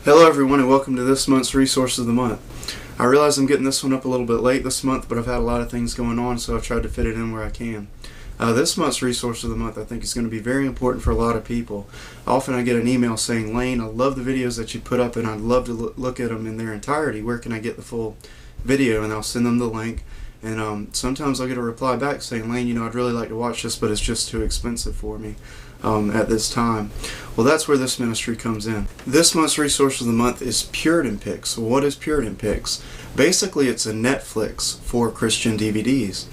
Hello everyone and welcome to this month's Resource of the Month. I realize I'm getting this one up a little bit late this month, but I've had a lot of things going on, so I've tried to fit it in where I can. This month's Resource of the Month I think is going to be very important for a lot of people. Often I get an email saying, Lane, I love the videos that you put up and I'd love to look at them in their entirety. Where can I get the full video? And I'll send them the link. And sometimes I'll get a reply back saying, Lane, I'd really like to watch this, but it's just too expensive for me at this time. Well, that's where this ministry comes in. This month's Resource of the Month is Puritan Pix. What is Puritan Pix? Basically, it's a Netflix for Christian DVDs.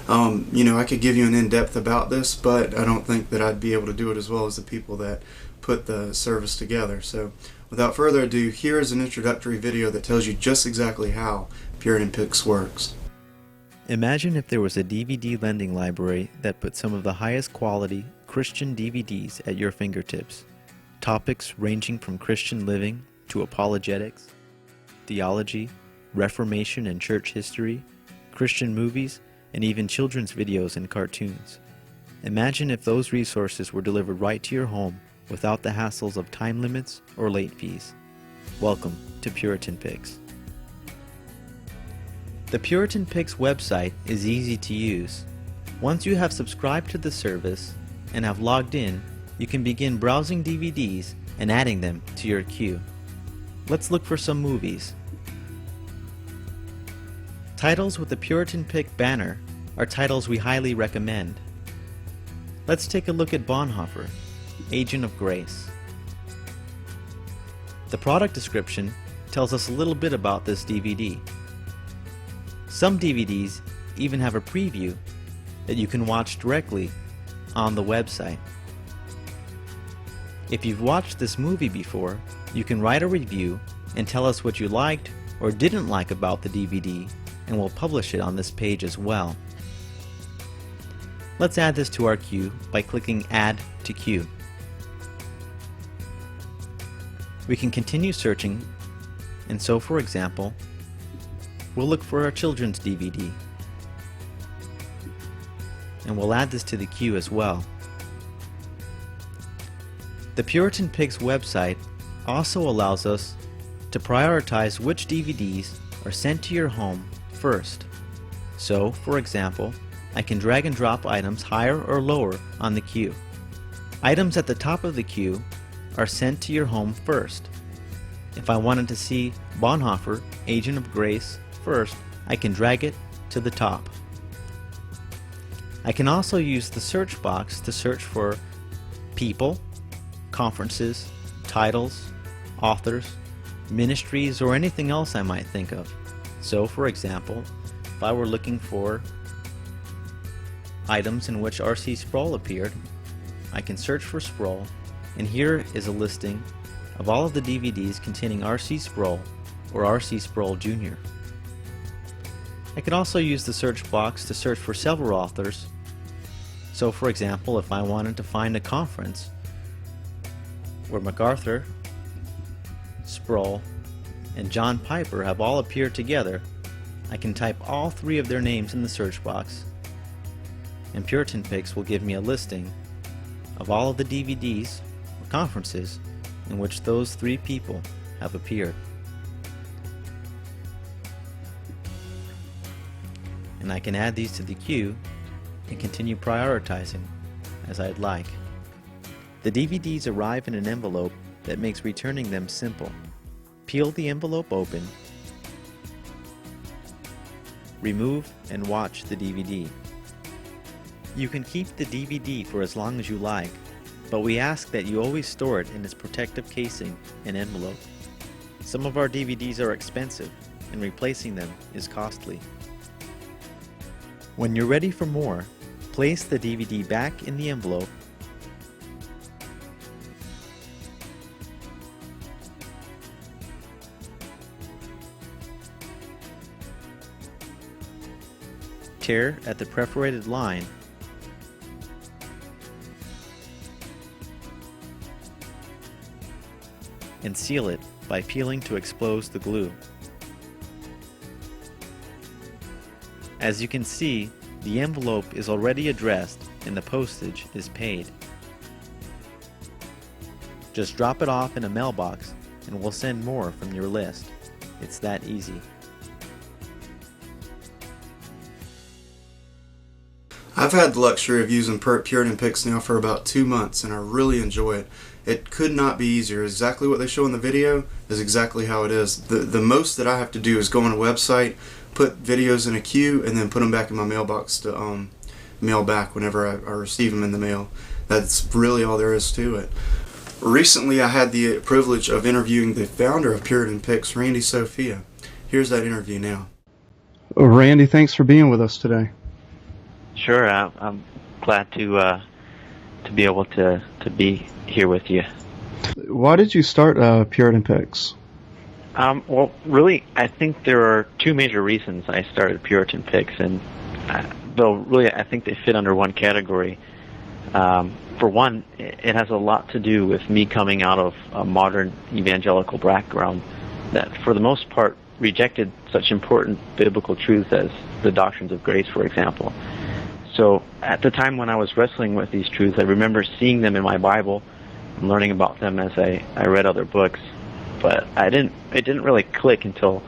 I could give you an in-depth about this, but I don't think that I'd be able to do it as well as the people that put the service together. So without further ado, here is an introductory video that tells you just exactly how Puritan Pix works. Imagine if there was a DVD lending library that put some of the highest quality Christian DVDs at your fingertips. Topics ranging from Christian living to apologetics, theology, Reformation and church history, Christian movies, and even children's videos and cartoons. Imagine if those resources were delivered right to your home without the hassles of time limits or late fees. Welcome to Puritan Pix. The Puritan Pix website is easy to use. Once you have subscribed to the service and have logged in, you can begin browsing DVDs and adding them to your queue. Let's look for some movies. Titles with the Puritan Pix banner are titles we highly recommend. Let's take a look at Bonhoeffer, Agent of Grace. The product description tells us a little bit about this DVD. Some DVDs even have a preview that you can watch directly on the website. If you've watched this movie before, you can write a review and tell us what you liked or didn't like about the DVD, and we'll publish it on this page as well. Let's add this to our queue by clicking Add to Queue. We can continue searching, and so for example, we'll look for our children's DVD, and we'll add this to the queue as well. The Puritan Pix website also allows us to prioritize which DVDs are sent to your home first. So, for example, I can drag and drop items higher or lower on the queue. Items at the top of the queue are sent to your home first. If I wanted to see Bonhoeffer, Agent of Grace first, I can drag it to the top. I can also use the search box to search for people, conferences, titles, authors, ministries, or anything else I might think of. So, for example, if I were looking for items in which R.C. Sproul appeared, I can search for Sproul, and here is a listing of all of the DVDs containing R.C. Sproul or R.C. Sproul Jr. I could also use the search box to search for several authors. So, for example, if I wanted to find a conference where MacArthur, Sproul, and John Piper have all appeared together, I can type all three of their names in the search box, and Puritan Pix will give me a listing of all of the DVDs or conferences in which those three people have appeared. And I can add these to the queue and continue prioritizing as I'd like. The DVDs arrive in an envelope that makes returning them simple. Peel the envelope open, remove and watch the DVD. You can keep the DVD for as long as you like, but we ask that you always store it in its protective casing and envelope. Some of our DVDs are expensive, and replacing them is costly. When you're ready for more, place the DVD back in the envelope tear at the perforated line and seal it by peeling to expose the glue. As you can see, the envelope is already addressed and the postage is paid. Just drop it off in a mailbox and we'll send more from your list. It's that easy. I've had the luxury of using Puritan Pix now for about 2 months, and I really enjoy it. It could not be easier. Exactly what they show in the video is exactly how it is. The most that I have to do is go on a website, put videos in a queue, and then put them back in my mailbox to mail back whenever I receive them in the mail. That's really all there is to it. Recently, I had the privilege of interviewing the founder of Puritan Pix, Randy Sophia. Here's that interview now. Randy, thanks for being with us today. Sure, I'm glad to be able to be here with you. Why did you start Puritan Pix? Well, really, I think there are two major reasons I started Puritan Pix, and though really I think they fit under one category. For one, it has a lot to do with me coming out of a modern evangelical background that, for the most part, rejected such important biblical truths as the doctrines of grace, for example. So at the time when I was wrestling with these truths, I remember seeing them in my Bible and learning about them as I read other books. But it didn't really click until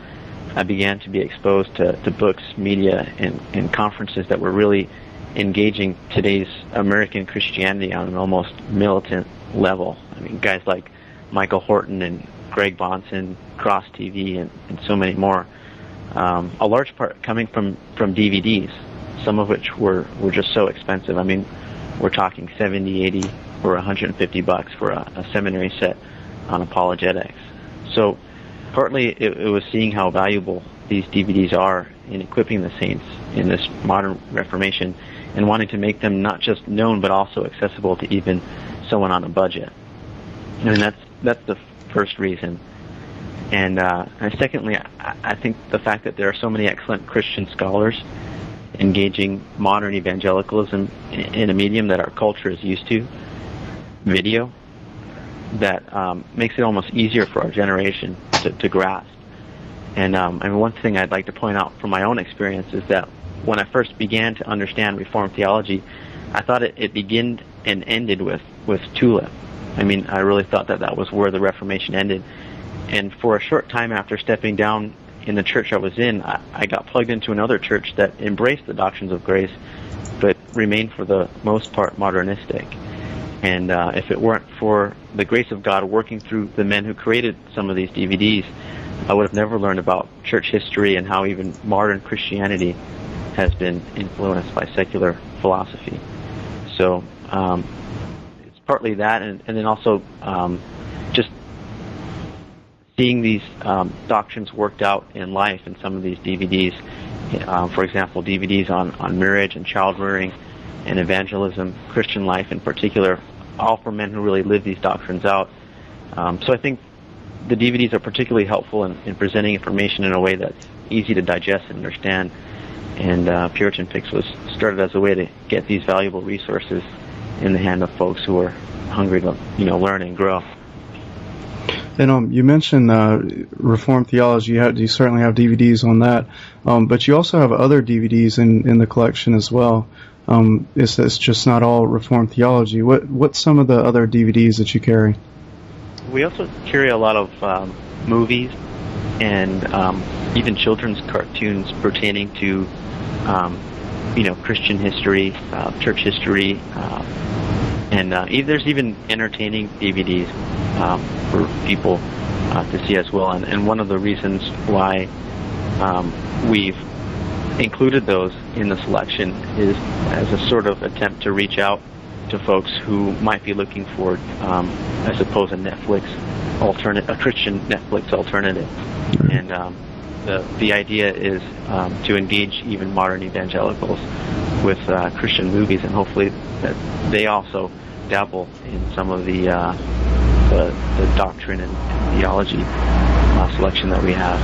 I began to be exposed to books, media, and conferences that were really engaging today's American Christianity on an almost militant level. I mean, guys like Michael Horton and Greg Bonson, Cross TV, and so many more. A large part coming from DVDs, some of which were just so expensive. I mean, we're talking 70, 80, or $150 for a seminary set on apologetics. So partly it was seeing how valuable these DVDs are in equipping the saints in this modern Reformation and wanting to make them not just known but also accessible to even someone on a budget. I mean, that's the first reason. And secondly, I think the fact that there are so many excellent Christian scholars engaging modern evangelicalism in a medium that our culture is used to, video, that makes it almost easier for our generation to grasp. And one thing I'd like to point out from my own experience is that when I first began to understand Reformed theology, I thought it began and ended with tulip. I mean, I really thought that was where the Reformation ended. And for a short time after stepping down in the church I was in, I got plugged into another church that embraced the doctrines of grace, but remained for the most part modernistic. And if it weren't for the grace of God working through the men who created some of these DVDs, I would have never learned about church history and how even modern Christianity has been influenced by secular philosophy. So it's partly that, and then also just seeing these doctrines worked out in life in some of these DVDs. For example, DVDs on marriage and child rearing and evangelism, Christian life in particular, all for men who really live these doctrines out. So I think the DVDs are particularly helpful in presenting information in a way that's easy to digest and understand. And Puritan Pix was started as a way to get these valuable resources in the hand of folks who are hungry to learn and grow. And you mentioned Reformed theology. You certainly have DVDs on that, but you also have other DVDs in the collection as well. It's just not all Reformed theology. What's some of the other DVDs that you carry? We also carry a lot of movies and even children's cartoons pertaining to Christian history, church history, and there's even entertaining DVDs for people to see as well. And one of the reasons why we've included those in the selection is as a sort of attempt to reach out to folks who might be looking for, I suppose, a Christian Netflix alternative. And the idea is to engage even modern evangelicals with Christian movies, and hopefully that they also dabble in some of the doctrine and theology selection that we have.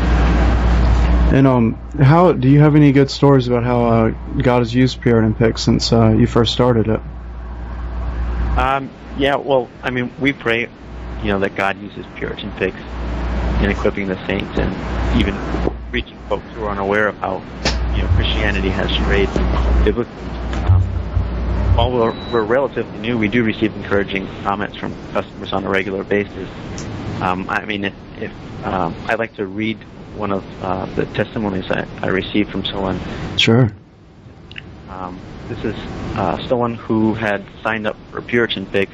And how do you have any good stories about how God has used Puritan Pix since you first started it? Yeah, well, I mean, we pray, that God uses Puritan Pix in equipping the saints and even reaching folks who are unaware of how, Christianity has strayed biblically. While we're relatively new, we do receive encouraging comments from customers on a regular basis. I mean, if I'd like to read one of the testimonies I received from someone. Sure. This is someone who had signed up for Puritan Pix,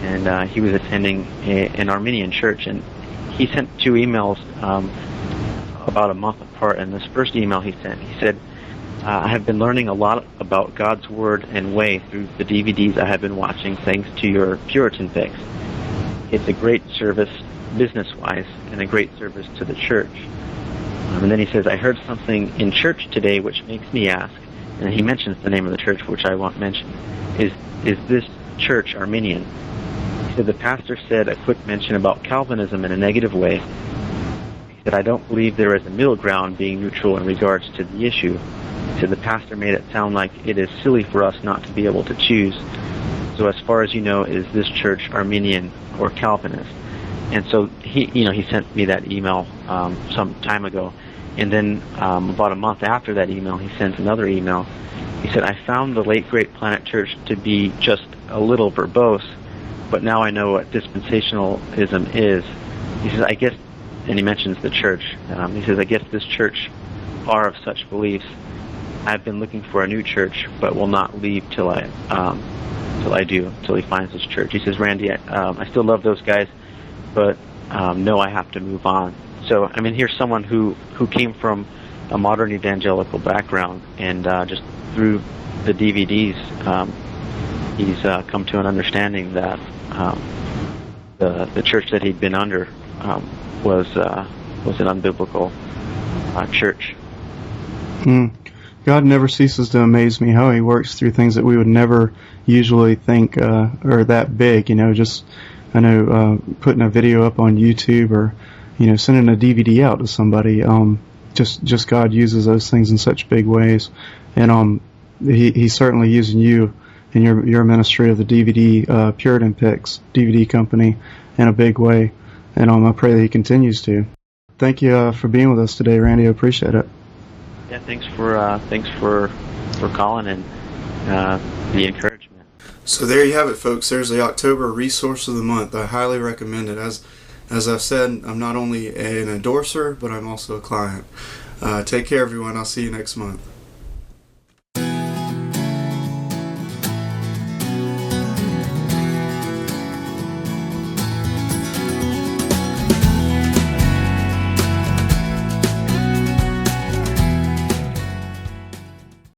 and he was attending an Armenian church, and he sent 2 emails about a month apart. And this first email he sent, he said, I have been learning a lot about God's Word and way through the DVDs I have been watching thanks to your Puritan Pix. It's a great service business-wise and a great service to the church. And then he says, I heard something in church today which makes me ask, and he mentions the name of the church, which I won't mention, is this church Armenian? He said, the pastor said a quick mention about Calvinism in a negative way. He said, I don't believe there is a middle ground being neutral in regards to the issue. He said, the pastor made it sound like it is silly for us not to be able to choose. So as far as you know, is this church Armenian or Calvinist? And so he sent me that email some time ago. And then about a month after that email, he sent another email. He said, I found the late great Planet Church to be just a little verbose, but now I know what dispensationalism is. He says, I guess, and he mentions the church. He says, I guess this church are of such beliefs. I've been looking for a new church, but will not leave till he finds his church. He says, Randy, I still love those guys, but no, I have to move on. So, I mean, here's someone who came from a modern evangelical background, and just through the DVDs, he's come to an understanding that the church that he'd been under was an unbiblical church. God never ceases to amaze me how He works through things that we would never usually think are that big. I know putting a video up on YouTube or sending a DVD out to somebody. Just God uses those things in such big ways, and He's certainly using you in your ministry of the DVD Puritan Pix DVD company in a big way, and I pray that He continues to. Thank you for being with us today, Randy. I appreciate it. Yeah, thanks for calling and the encouragement. So there you have it, folks. There's the October Resource of the Month. I highly recommend it. As I've said, I'm not only an endorser, but I'm also a client. Take care, everyone. I'll see you next month.